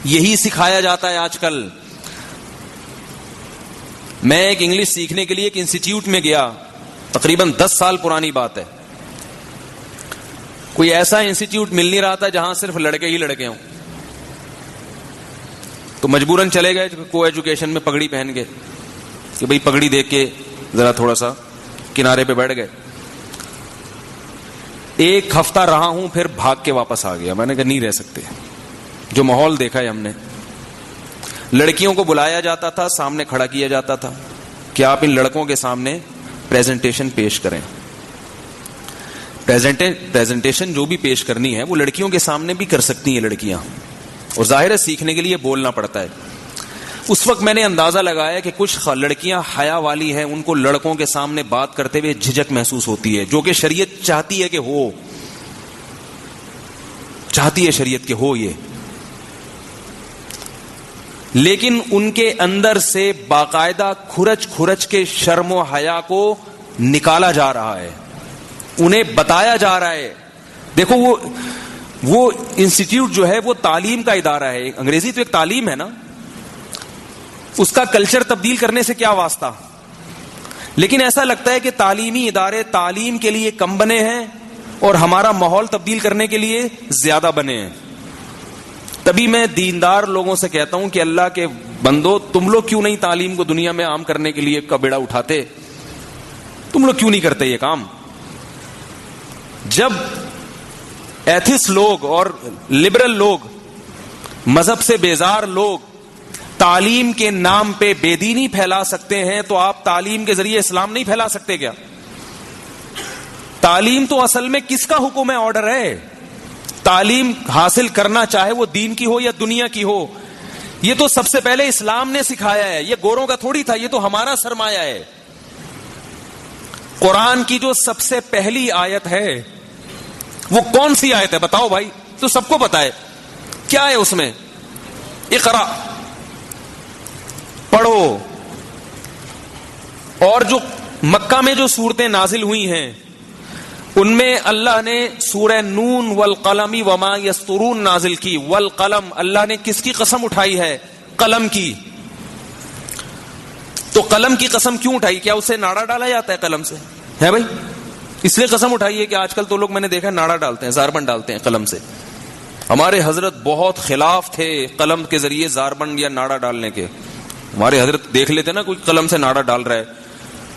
یہی سکھایا جاتا ہے آج کل. میں ایک انگلش سیکھنے کے لیے ایک انسٹیٹیوٹ میں گیا, تقریباً 10 سال پرانی بات ہے. کوئی ایسا انسٹیٹیوٹ مل نہیں رہا تھا جہاں صرف لڑکے ہی لڑکے ہوں, تو مجبوراً چلے گئے کو ایجوکیشن میں پگڑی پہن کے کہ بھئی پگڑی دیکھ کے ذرا تھوڑا سا کنارے پہ بیٹھ گئے. ایک ہفتہ رہا ہوں, پھر بھاگ کے واپس آ گیا. میں نے کہا نہیں رہ سکتے. جو ماحول دیکھا ہے ہم نے, لڑکیوں کو بلایا جاتا تھا, سامنے کھڑا کیا جاتا تھا کہ آپ ان لڑکوں کے سامنے پریزنٹیشن پیش کریں. پریزنٹیشن جو بھی پیش کرنی ہے وہ لڑکیوں کے سامنے بھی کر سکتی ہیں لڑکیاں, اور ظاہر ہے سیکھنے کے لیے بولنا پڑتا ہے. اس وقت میں نے اندازہ لگایا کہ کچھ لڑکیاں حیا والی ہیں, ان کو لڑکوں کے سامنے بات کرتے ہوئے جھجک محسوس ہوتی ہے, جو کہ شریعت چاہتی ہے کہ ہو, چاہتی ہے شریعت کہ ہو یہ, لیکن ان کے اندر سے باقاعدہ کھرچ کھرچ کے شرم و حیا کو نکالا جا رہا ہے, انہیں بتایا جا رہا ہے. دیکھو وہ انسٹیٹیوٹ جو ہے وہ تعلیم کا ادارہ ہے, انگریزی تو ایک تعلیم ہے نا, اس کا کلچر تبدیل کرنے سے کیا واسطہ. لیکن ایسا لگتا ہے کہ تعلیمی ادارے تعلیم کے لیے کم بنے ہیں اور ہمارا ماحول تبدیل کرنے کے لیے زیادہ بنے ہیں. تبھی میں دیندار لوگوں سے کہتا ہوں کہ اللہ کے بندو, تم لوگ کیوں نہیں تعلیم کو دنیا میں عام کرنے کے لیے کا بیڑا اٹھاتے؟ تم لوگ کیوں نہیں کرتے یہ کام؟ جب ایتھسٹ لوگ اور لبرل لوگ, مذہب سے بیزار لوگ تعلیم کے نام پہ بے دینی پھیلا سکتے ہیں, تو آپ تعلیم کے ذریعے اسلام نہیں پھیلا سکتے کیا؟ تعلیم تو اصل میں کس کا حکم ہے, آرڈر ہے. تعلیم حاصل کرنا چاہے وہ دین کی ہو یا دنیا کی ہو, یہ تو سب سے پہلے اسلام نے سکھایا ہے. یہ گوروں کا تھوڑی تھا, یہ تو ہمارا سرمایہ ہے. قرآن کی جو سب سے پہلی آیت ہے وہ کون سی آیت ہے بتاؤ بھائی, تو سب کو پتا ہے کیا ہے اس میں. اقرا, پڑھو. اور جو مکہ میں جو صورتیں نازل ہوئی ہیں ان میں اللہ نے سورہ نون والقلم وما یسطرون نازل کی. والقلم, اللہ نے کس کی قسم اٹھائی ہے؟ قلم کی. تو قلم کی قسم کیوں اٹھائی؟ کیا اسے ناڑا ڈالا جاتا ہے قلم سے؟ ہے بھائی, اس لیے قسم اٹھائی ہے کہ آج کل تو لوگ میں نے دیکھا ناڑا ڈالتے ہیں, زاربن ڈالتے ہیں قلم سے. ہمارے حضرت بہت خلاف تھے قلم کے ذریعے زاربن یا ناڑا ڈالنے کے. ہمارے حضرت دیکھ لیتے نا کوئی قلم سے ناڑا ڈال رہا ہے,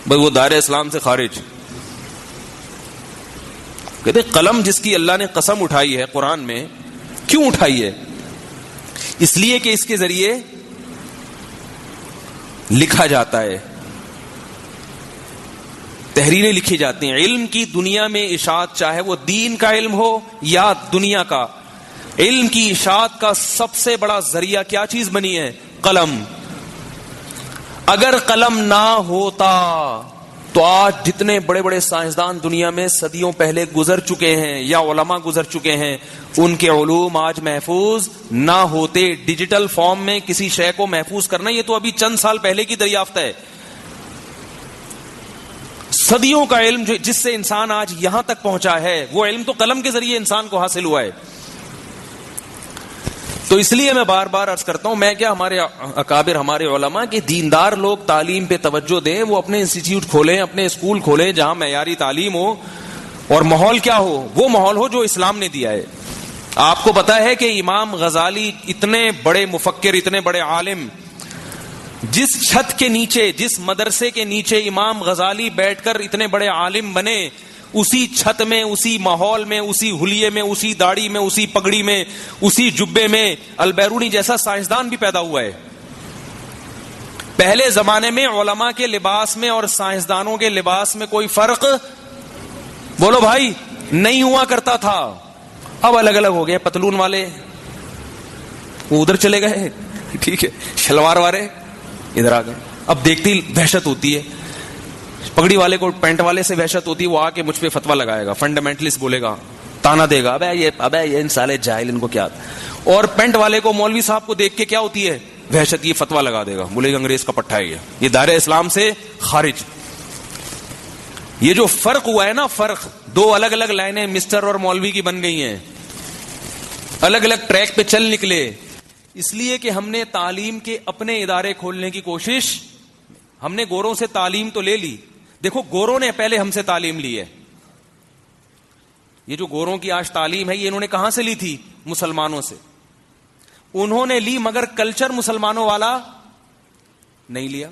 بس وہ دائرہ اسلام سے خارج. کہتے قلم جس کی اللہ نے قسم اٹھائی ہے قرآن میں, کیوں اٹھائی ہے؟ اس لیے کہ اس کے ذریعے لکھا جاتا ہے, تحریریں لکھی جاتی ہیں. علم کی دنیا میں اشاعت, چاہے وہ دین کا علم ہو یا دنیا کا, علم کی اشاعت کا سب سے بڑا ذریعہ کیا چیز بنی ہے؟ قلم. اگر قلم نہ ہوتا تو آج جتنے بڑے بڑے سائنسدان دنیا میں صدیوں پہلے گزر چکے ہیں یا علماء گزر چکے ہیں, ان کے علوم آج محفوظ نہ ہوتے. ڈیجیٹل فارم میں کسی شے کو محفوظ کرنا یہ تو ابھی چند سال پہلے کی دریافت ہے. صدیوں کا علم جس سے انسان آج یہاں تک پہنچا ہے, وہ علم تو قلم کے ذریعے انسان کو حاصل ہوا ہے. تو اس لیے میں بار بار عرض کرتا ہوں, میں کیا, ہمارے اکابر, ہمارے علماء کے دیندار لوگ تعلیم پہ توجہ دیں, وہ اپنے انسٹیٹیوٹ کھولیں, اپنے اسکول کھولیں جہاں معیاری تعلیم ہو اور ماحول کیا ہو, وہ ماحول ہو جو اسلام نے دیا ہے. آپ کو پتا ہے کہ امام غزالی اتنے بڑے مفکر, اتنے بڑے عالم, جس چھت کے نیچے, جس مدرسے کے نیچے امام غزالی بیٹھ کر اتنے بڑے عالم بنے, اسی چھت میں, اسی ماحول میں, اسی حلیے میں, اسی داڑھی میں, اسی پگڑی میں, اسی جبے میں البیرونی جیسا سائنسدان بھی پیدا ہوا ہے. پہلے زمانے میں علماء کے لباس میں اور سائنسدانوں کے لباس میں کوئی فرق, بولو بھائی, نہیں ہوا کرتا تھا. اب الگ الگ ہو گئے. پتلون والے وہ ادھر چلے گئے, ٹھیک ہے, شلوار والے ادھر آ گئے. اب دیکھتی وحشت ہوتی ہے, پگڑی والے کو پینٹ والے سے وحشت ہوتی ہے, وہ آ کے مجھ پہ فتوا لگائے گا, فنڈامنٹلسٹ بولے گا, تانا دے گا, ابے یہ ان سالے جاہل, ان کو کیا. اور پینٹ والے کو, مولوی صاحب کو دیکھ کے کیا ہوتی ہے وحشت, یہ فتوا لگا دے گا, بولے گا انگریز کا پٹھا ہے یہ دائرہ اسلام سے خارج. یہ جو فرق ہوا ہے نا, فرق, دو الگ الگ لائنیں مسٹر اور مولوی کی بن گئی ہیں, الگ الگ ٹریک پہ چل نکلے. اس لیے کہ ہم نے تعلیم کے اپنے ادارے کھولنے کی کوشش، ہم نے گوروں سے تعلیم تو لے لی. دیکھو گوروں نے پہلے ہم سے تعلیم لی ہے. یہ جو گوروں کی آج تعلیم ہے یہ انہوں نے کہاں سے لی تھی؟ مسلمانوں سے. انہوں نے لی مگر کلچر مسلمانوں والا نہیں لیا.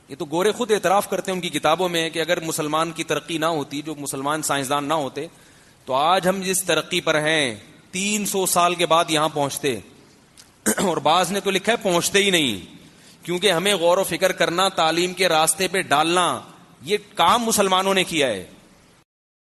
یہ تو گورے خود اعتراف کرتے ہیں ان کی کتابوں میں کہ اگر مسلمان کی ترقی نہ ہوتی، جو مسلمان سائنسدان نہ ہوتے، تو آج ہم جس ترقی پر ہیں 300 سال کے بعد یہاں پہنچتے. اور بعض نے تو لکھا ہے پہنچتے ہی نہیں، کیونکہ ہمیں غور و فکر کرنا، تعلیم کے راستے پہ ڈالنا، یہ کام مسلمانوں نے کیا ہے.